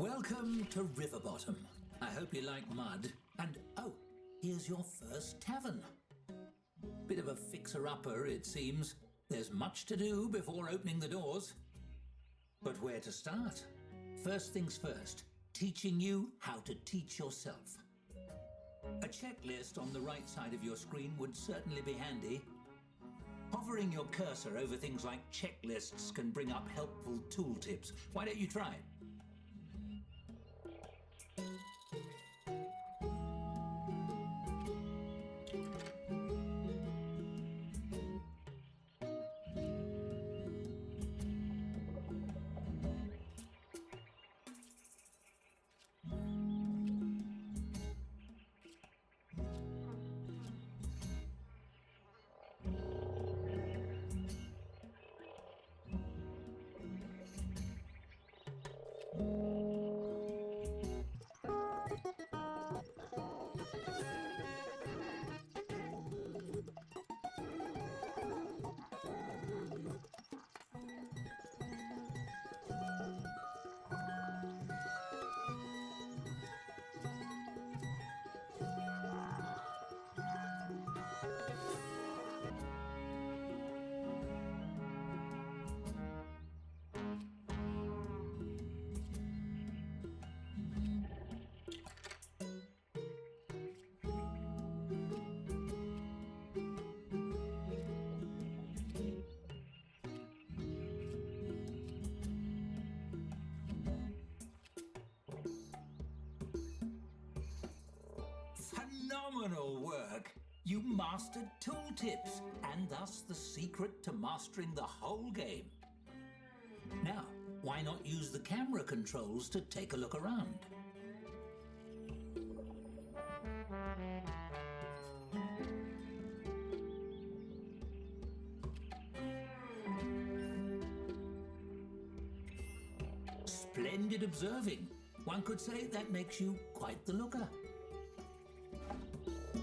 Welcome to Riverbottom. I hope you like mud. And oh, here's your first tavern. Bit of a fixer-upper, it seems. There's much to do before opening the doors. But where to start? First things first, teaching you how to teach yourself. A checklist on the right side of your screen would certainly be handy. Hovering your cursor over things like checklists can bring up helpful tooltips. Why don't you try it? Phenomenal work! You mastered tooltips, and thus the secret to mastering the whole game. Now, why not use the camera controls to take a look around? Splendid observing. One could say that makes you quite the looker.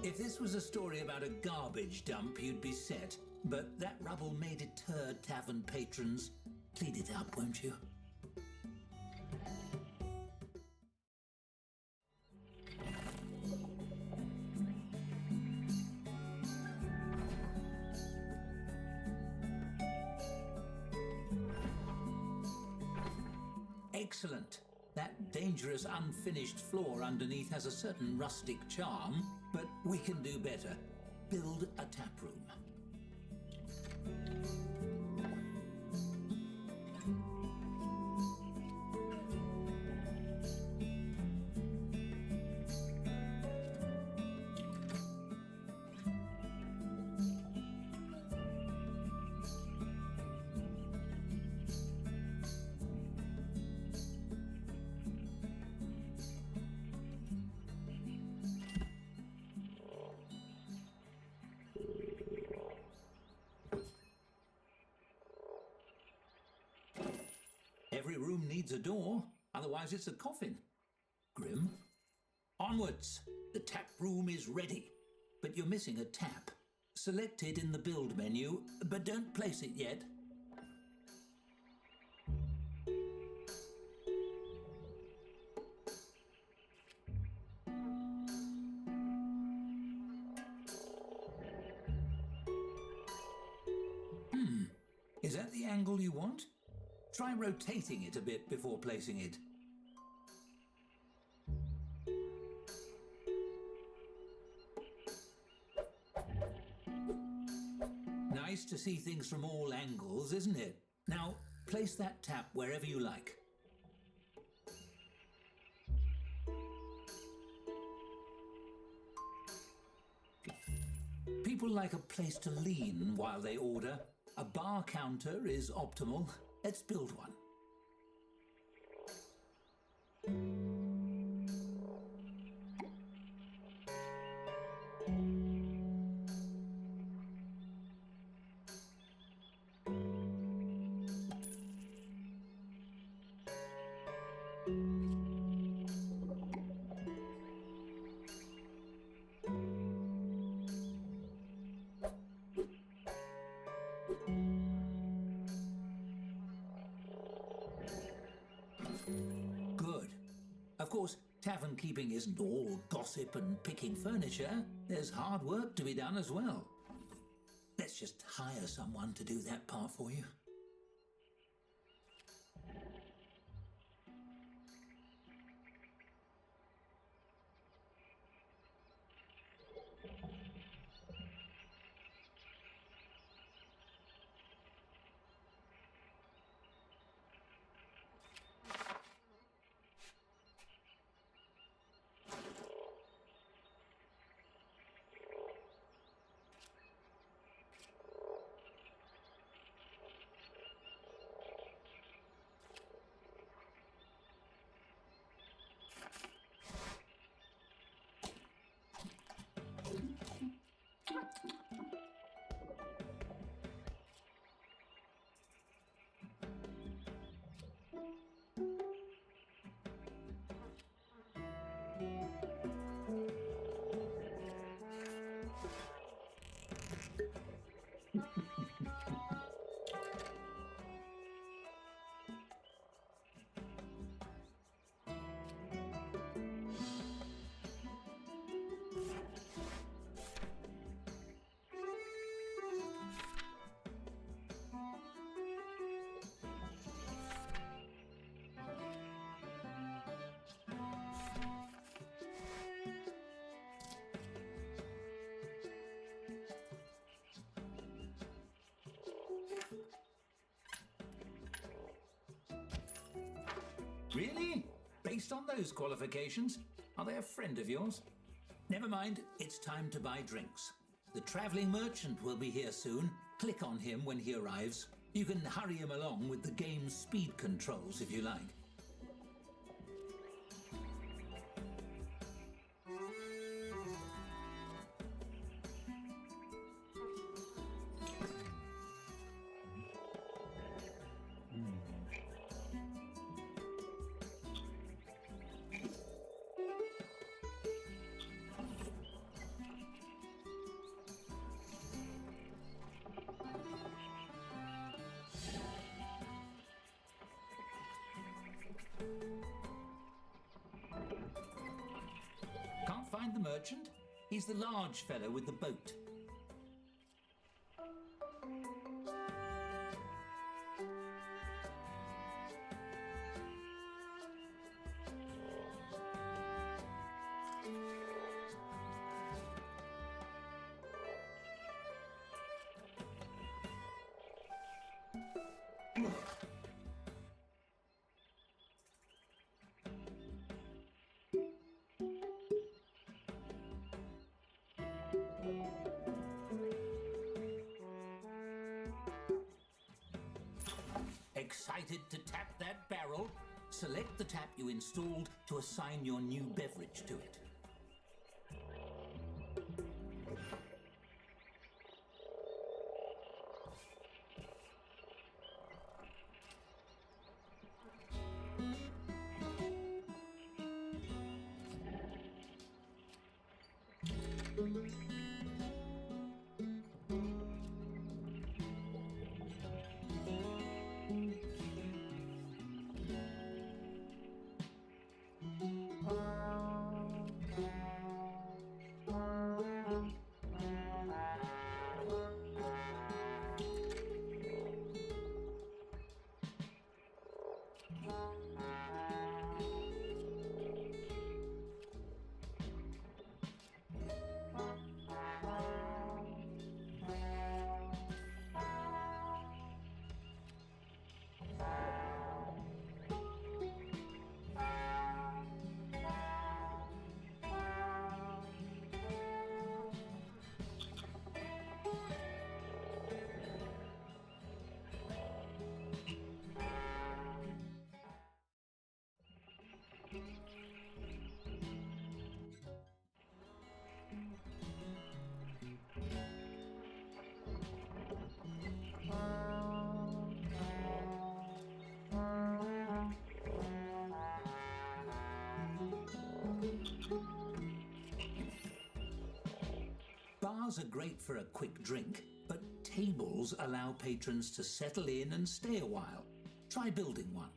If this was a story about a garbage dump, you'd be set. But that rubble may deter tavern patrons. Clean it up, won't you? Excellent. That dangerous unfinished floor underneath has a certain rustic charm, but we can do better. Build a tap room. Every room needs a door, otherwise it's a coffin. Grim. Onwards! The tap room is ready. But you're missing a tap. Select it in the build menu, but don't place it yet. Is that the angle you want? Try rotating it a bit before placing it. Nice to see things from all angles, isn't it? Now, place that tap wherever you like. People like a place to lean while they order. A bar counter is optimal. Let's build one. Good. Tavern keeping isn't all gossip and picking furniture. There's hard work to be done as well. Let's just hire someone to do that part for you. Really? Based on those qualifications? Are they a friend of yours? Never mind, it's time to buy drinks. The travelling merchant will be here soon. Click on him when he arrives. You can hurry him along with the game's speed controls if you like. Can't find the merchant? He's the large fellow with the boat. Excited to tap that barrel? Select the tap you installed to assign your new beverage to it. Bars are great for a quick drink, but tables allow patrons to settle in and stay a while. Try building one.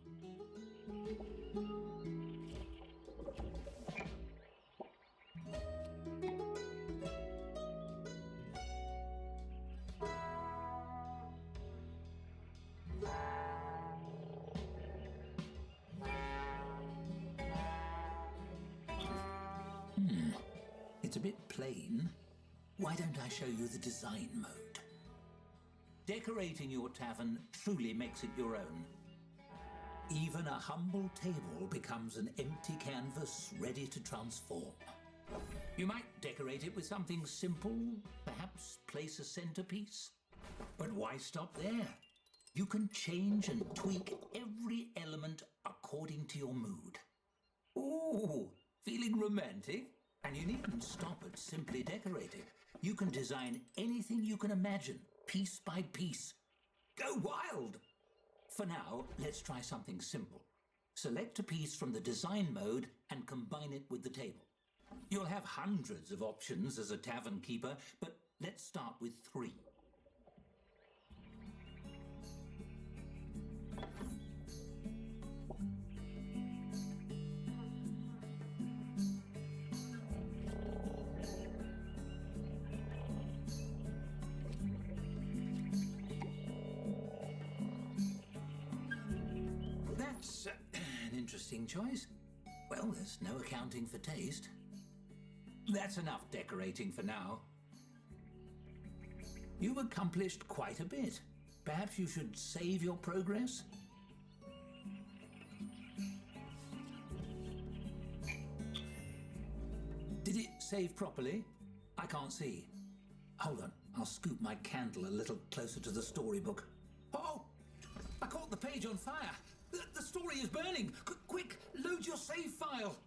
It's a bit plain. Why don't I show you the design mode? Decorating your tavern truly makes it your own. Even a humble table becomes an empty canvas ready to transform. You might decorate it with something simple, perhaps place a centerpiece. But why stop there? You can change and tweak every element according to your mood. Ooh, feeling romantic? And you needn't stop at simply decorating. You can design anything you can imagine, piece by piece. Go wild! For now, let's try something simple. Select a piece from the design mode and combine it with the table. You'll have hundreds of options as a Tavern Keeper, but let's start with 3. That's an interesting choice. Well, there's no accounting for taste. That's enough decorating for now. You've accomplished quite a bit. Perhaps you should save your progress? Did it save properly? I can't see. Hold on, I'll scoot my candle a little closer to the storybook. Oh! I caught the page on fire! The story is burning! Quick, load your save file!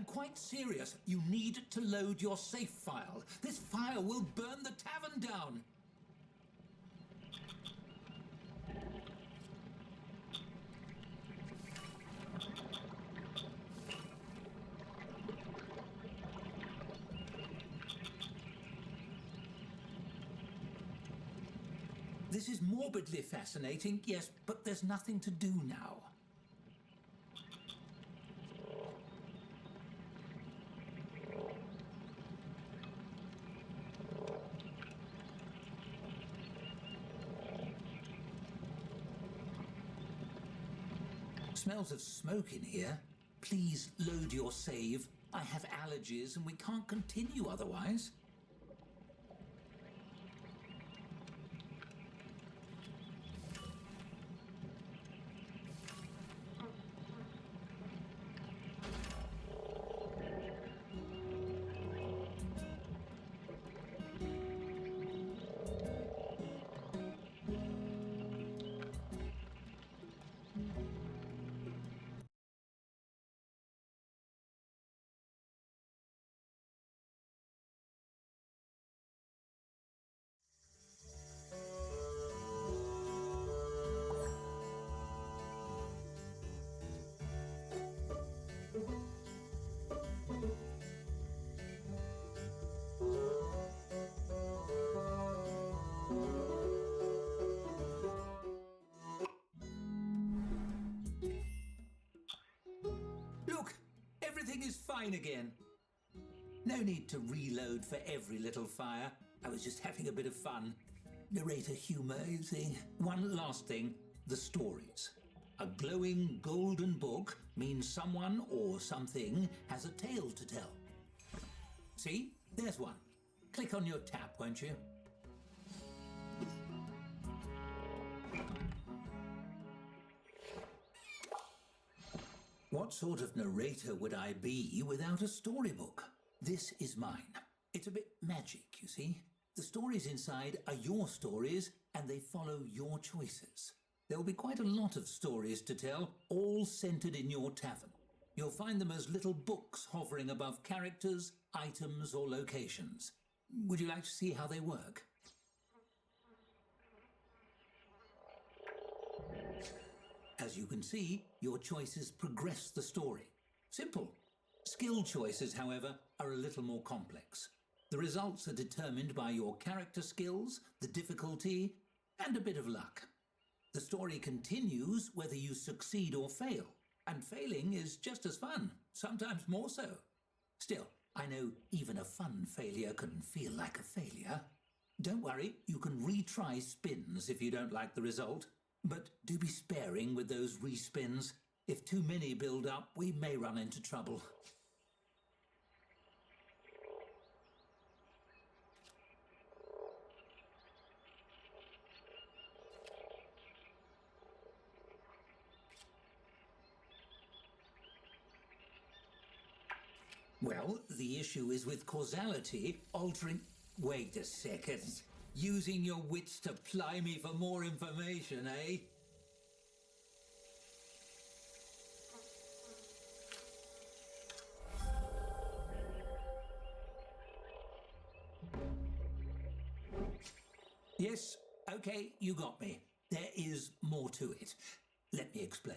Quite serious. You need to load your save file. This fire will burn the tavern down. This is morbidly fascinating, yes, but there's nothing to do now. Smells of smoke in here. Please load your save. I have allergies and we can't continue otherwise. Is fine again. No need to reload for every little fire. I was just having a bit of fun. Narrator humor, you see. One last thing, the stories. A glowing golden book means someone or something has a tale to tell. See? There's one. Click on your tap, won't you? What sort of narrator would I be without a storybook? This is mine. It's a bit magic, you see. The stories inside are your stories and they follow your choices. There will be quite a lot of stories to tell, all centered in your tavern. You'll find them as little books hovering above characters, items or locations. Would you like to see how they work? As you can see, your choices progress the story. Simple. Skill choices, however, are a little more complex. The results are determined by your character skills, the difficulty, and a bit of luck. The story continues whether you succeed or fail, and failing is just as fun, sometimes more so. Still, I know even a fun failure can feel like a failure. Don't worry, you can retry spins if you don't like the result, but do be sparing with those respins. If too many build up, we may run into trouble. Well, the issue is with causality altering... Wait a second. Using your wits to ply me for more information, eh? Yes, okay, you got me. There is more to it. Let me explain.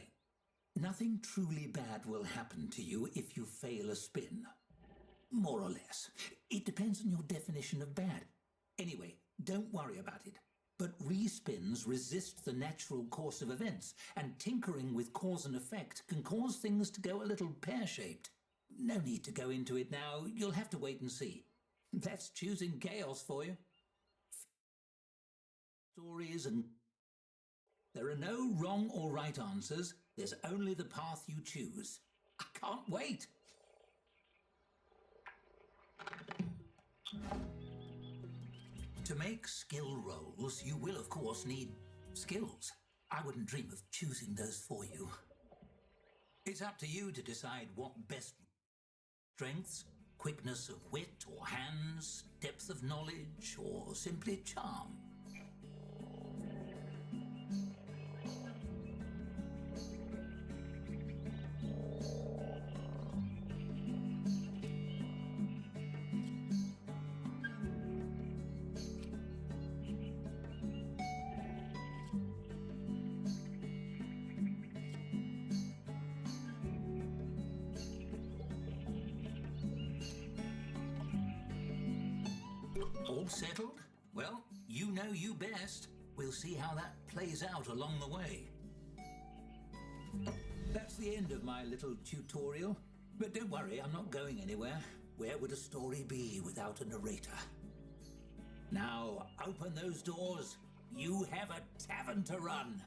Nothing truly bad will happen to you if you fail a spin. More or less. It depends on your definition of bad. Anyway, don't worry about it. But respins resist the natural course of events, and tinkering with cause and effect can cause things to go a little pear-shaped. No need to go into it now. You'll have to wait and see. That's choosing chaos for you. Stories and... There are no wrong or right answers. There's only the path you choose. I can't wait. To make skill rolls, you will of course need skills. I wouldn't dream of choosing those for you. It's up to you to decide what best strengths, quickness of wit or hands, depth of knowledge, or simply charm. All settled? Well, you know you best. We'll see how that plays out along the way. That's the end of my little tutorial. But don't worry, I'm not going anywhere. Where would a story be without a narrator? Now, open those doors. You have a tavern to run.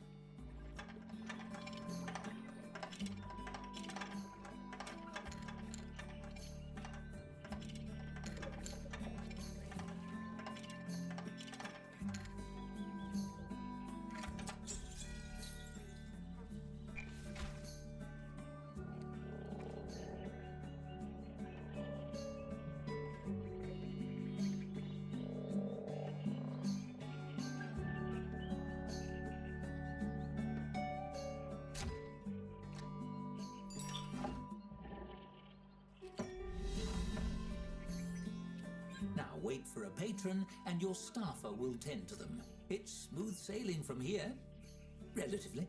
Now wait for a patron and your staffer will tend to them. It's smooth sailing from here, relatively.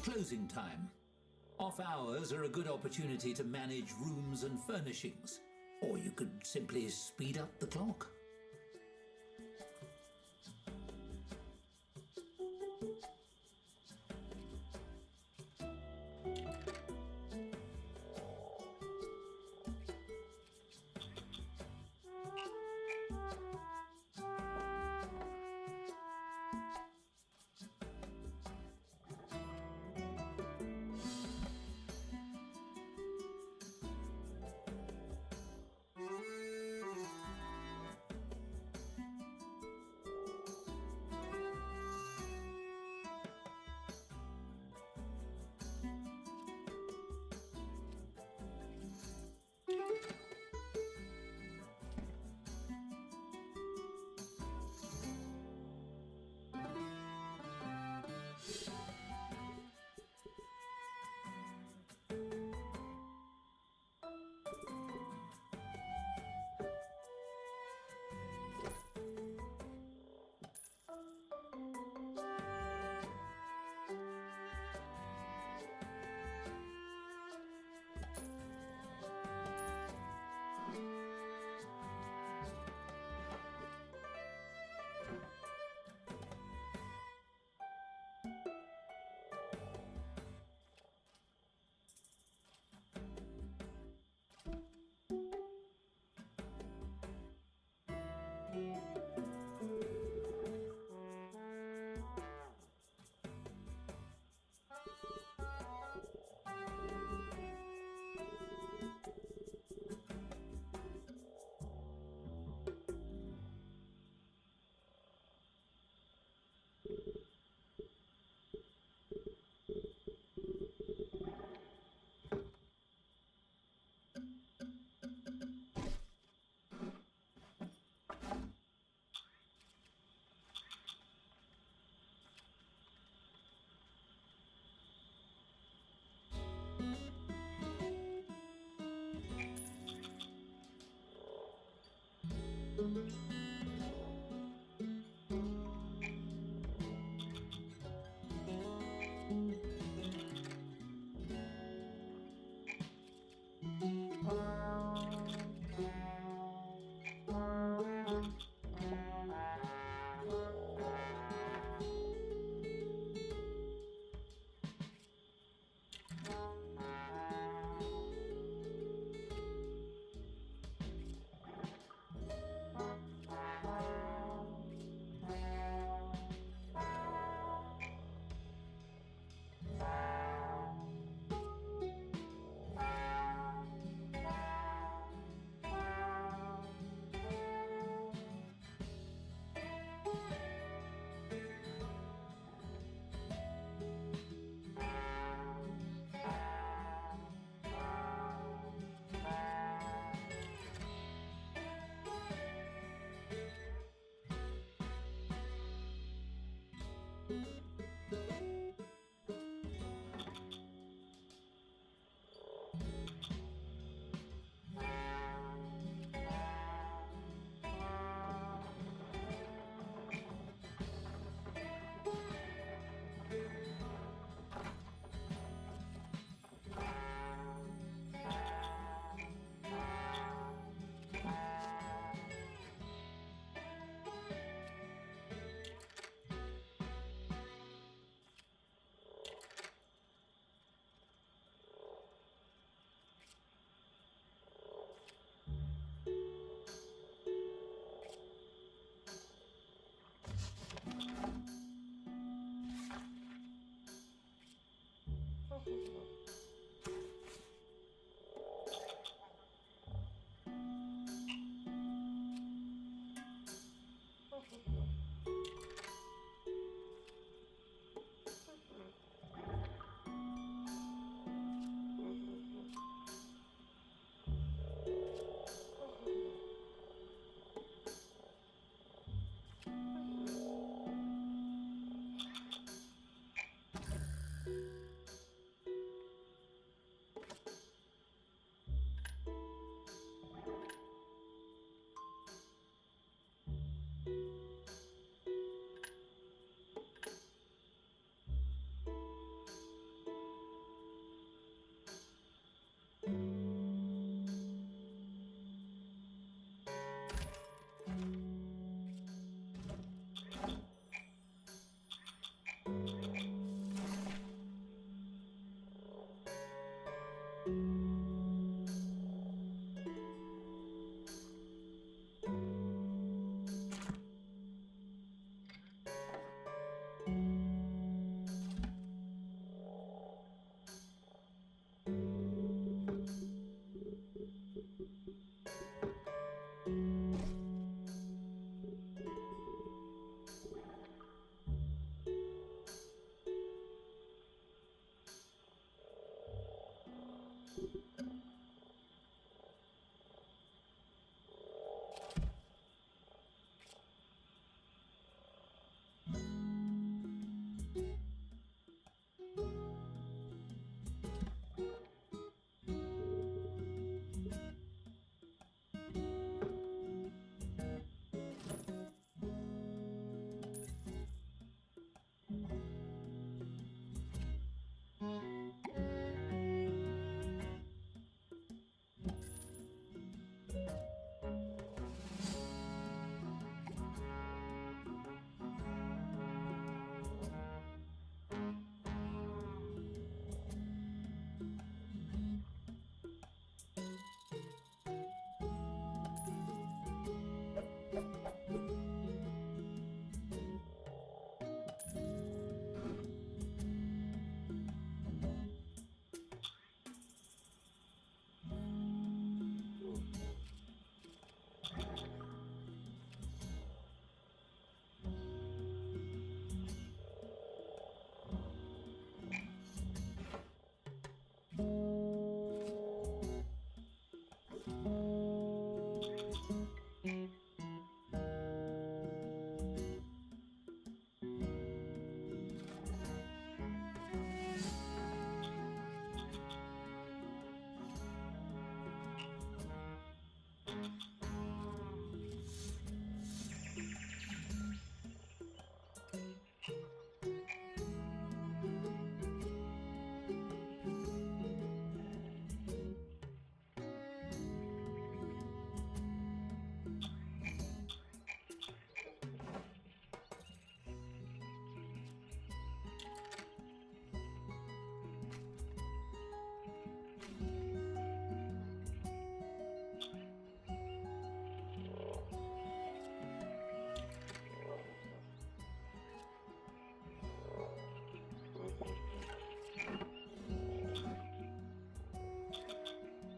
Closing time. Off hours are a good opportunity to manage rooms and furnishings, or you could simply speed up the clock.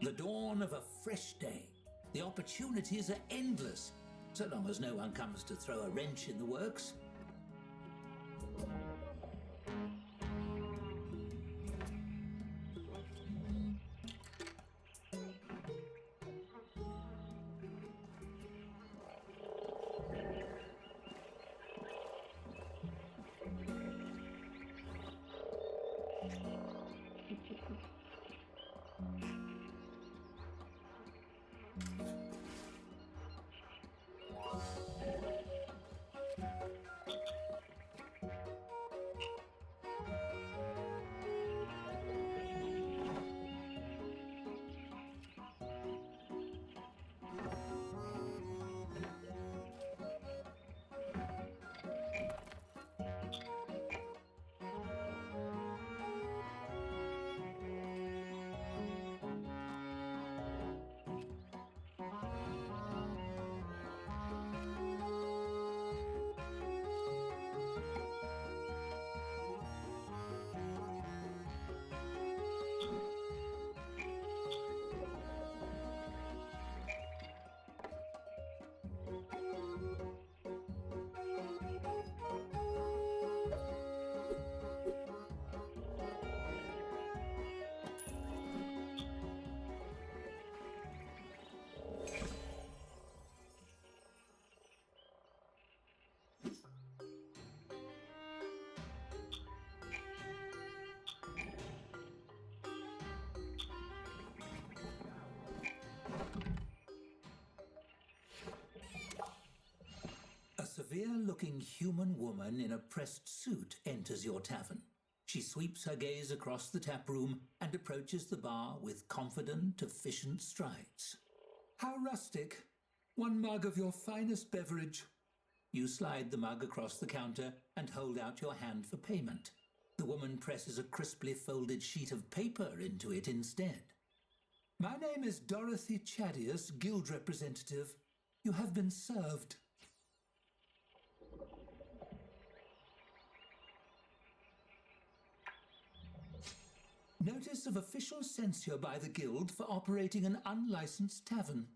The dawn of a fresh day. The opportunities are endless, so long as no one comes to throw a wrench in the works. A severe-looking human woman in a pressed suit enters your tavern. She sweeps her gaze across the tap room and approaches the bar with confident, efficient strides. How rustic! 1 mug of your finest beverage. You slide the mug across the counter and hold out your hand for payment. The woman presses a crisply folded sheet of paper into it instead. My name is Dorothy Chadius, guild representative. You have been served. Notice of official censure by the guild for operating an unlicensed tavern.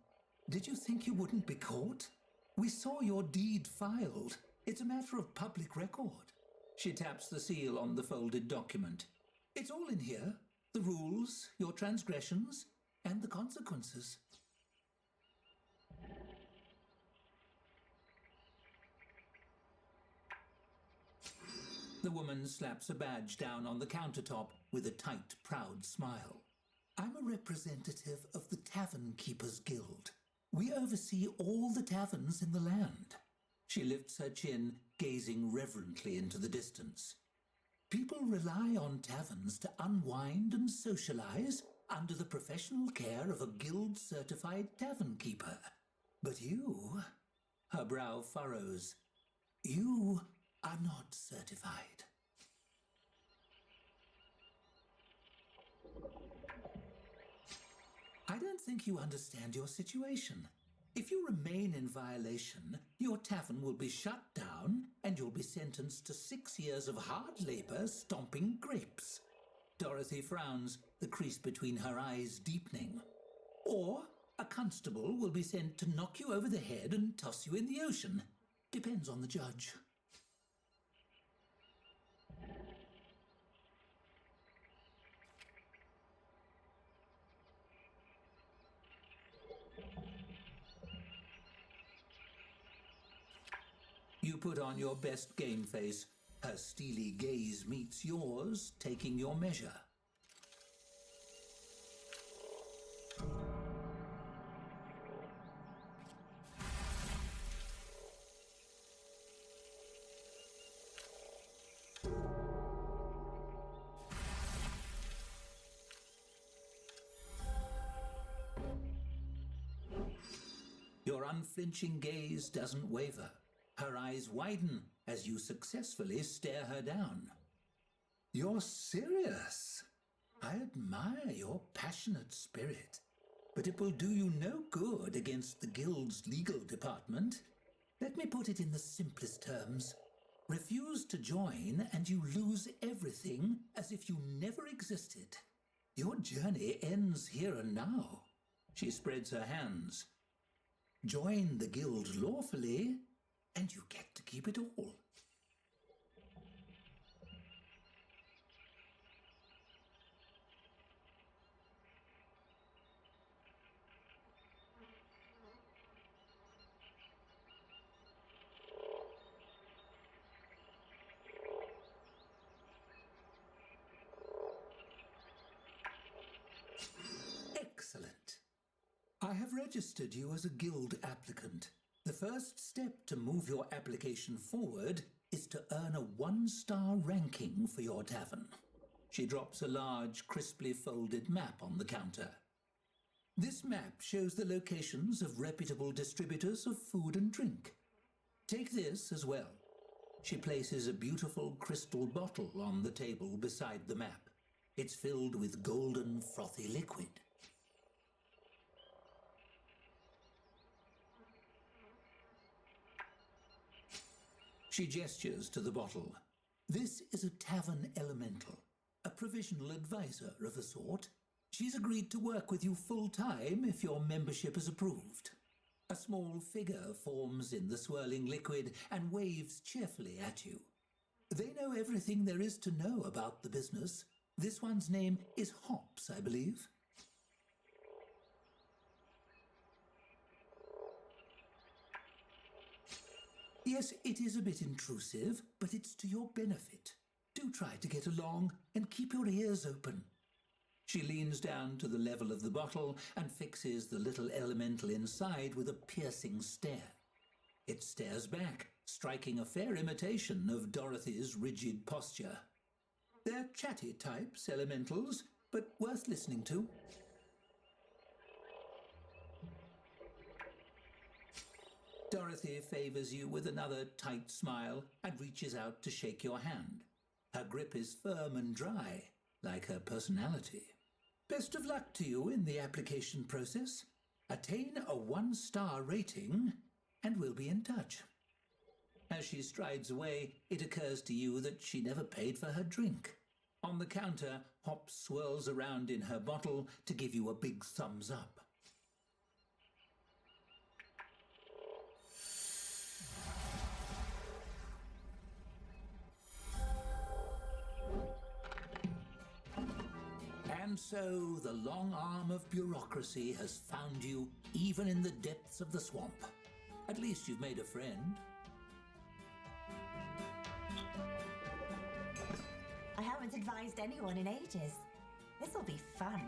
Did you think you wouldn't be caught? We saw your deed filed. It's a matter of public record. She taps the seal on the folded document. It's all in here. The rules, your transgressions, and the consequences. The woman slaps a badge down on the countertop with a tight, proud smile. I'm a representative of the Tavern Keepers Guild. We oversee all the taverns in the land. She lifts her chin, gazing reverently into the distance. People rely on taverns to unwind and socialize under the professional care of a guild-certified tavern keeper. But you... Her brow furrows. You are not certified. I don't think you understand your situation. If you remain in violation, your tavern will be shut down and you'll be sentenced to 6 years of hard labor stomping grapes. Dorothy frowns, the crease between her eyes deepening. Or a constable will be sent to knock you over the head and toss you in the ocean. Depends on the judge. You put on your best game face. Her steely gaze meets yours, taking your measure. Your unflinching gaze doesn't waver. Her eyes widen as you successfully stare her down. You're serious? I admire your passionate spirit, but it will do you no good against the guild's legal department. Let me put it in the simplest terms. Refuse to join and you lose everything as if you never existed. Your journey ends here and now. She spreads her hands. Join the guild lawfully, and you get to keep it all. Excellent. I have registered you as a guild applicant. The first step to move your application forward is to earn a 1-star ranking for your tavern. She drops a large, crisply folded map on the counter. This map shows the locations of reputable distributors of food and drink. Take this as well. She places a beautiful crystal bottle on the table beside the map. It's filled with golden, frothy liquid. She gestures to the bottle. This is a tavern elemental, a provisional advisor of a sort. She's agreed to work with you full-time if your membership is approved. A small figure forms in the swirling liquid and waves cheerfully at you. They know everything there is to know about the business. This one's name is Hops, I believe. Yes, it is a bit intrusive, but it's to your benefit. Do try to get along and keep your ears open. She leans down to the level of the bottle and fixes the little elemental inside with a piercing stare. It stares back, striking a fair imitation of Dorothy's rigid posture. They're chatty types, elementals, but worth listening to. Dorothy favors you with another tight smile and reaches out to shake your hand. Her grip is firm and dry, like her personality. Best of luck to you in the application process. Attain a 1-star rating, and we'll be in touch. As she strides away, it occurs to you that she never paid for her drink. On the counter, Hops swirls around in her bottle to give you a big thumbs up. And so the long arm of bureaucracy has found you even in the depths of the swamp. At least you've made a friend. I haven't advised anyone in ages. This'll be fun.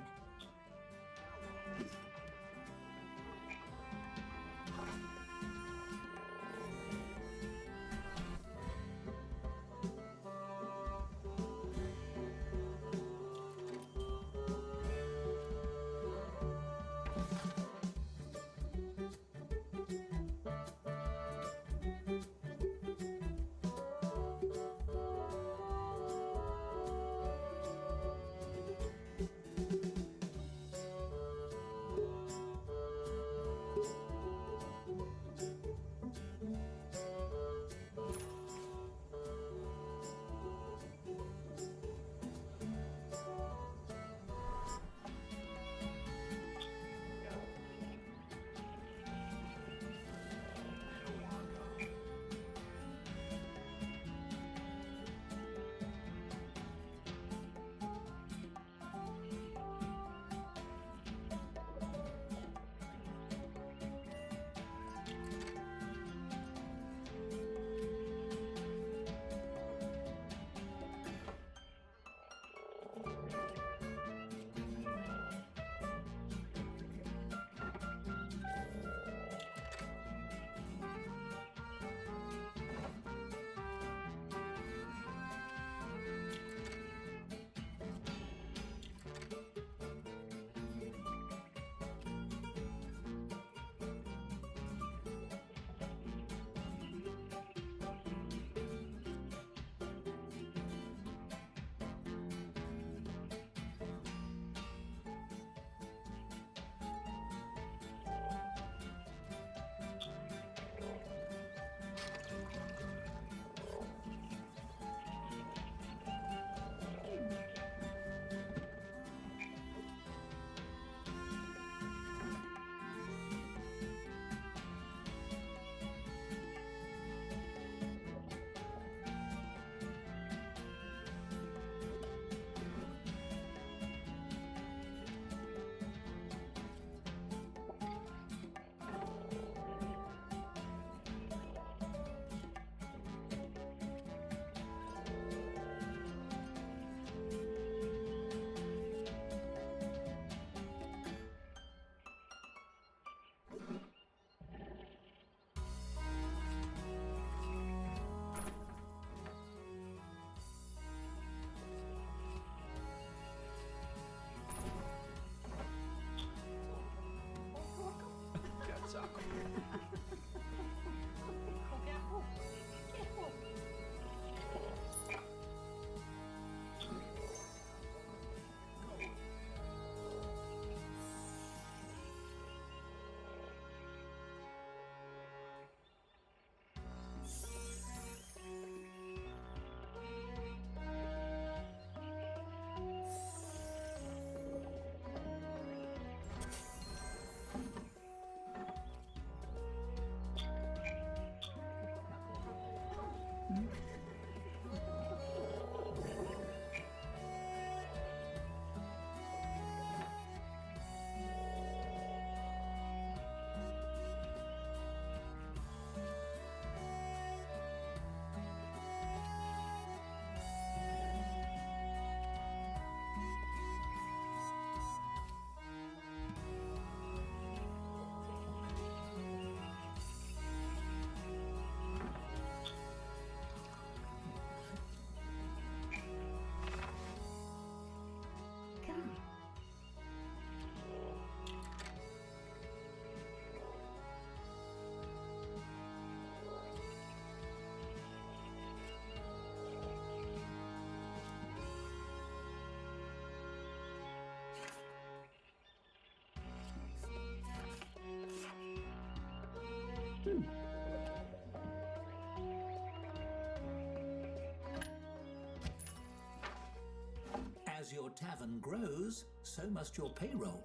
your tavern grows, so must your payroll.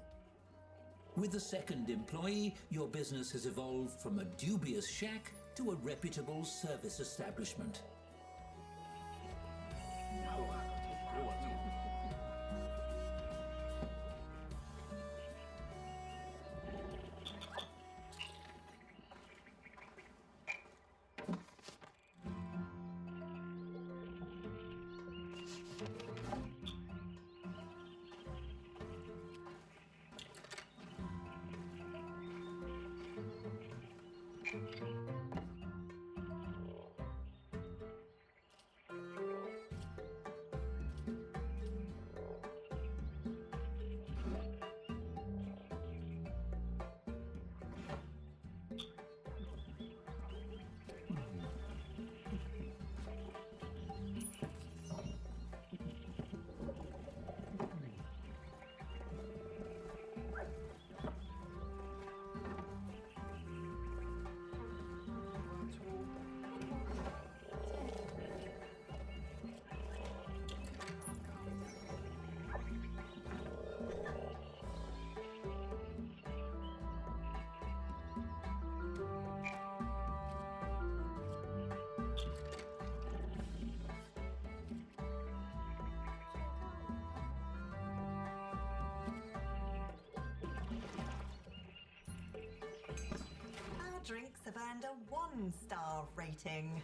With the second employee, your business has evolved from a dubious shack to a reputable service establishment. Our drinks have earned a 1-star rating.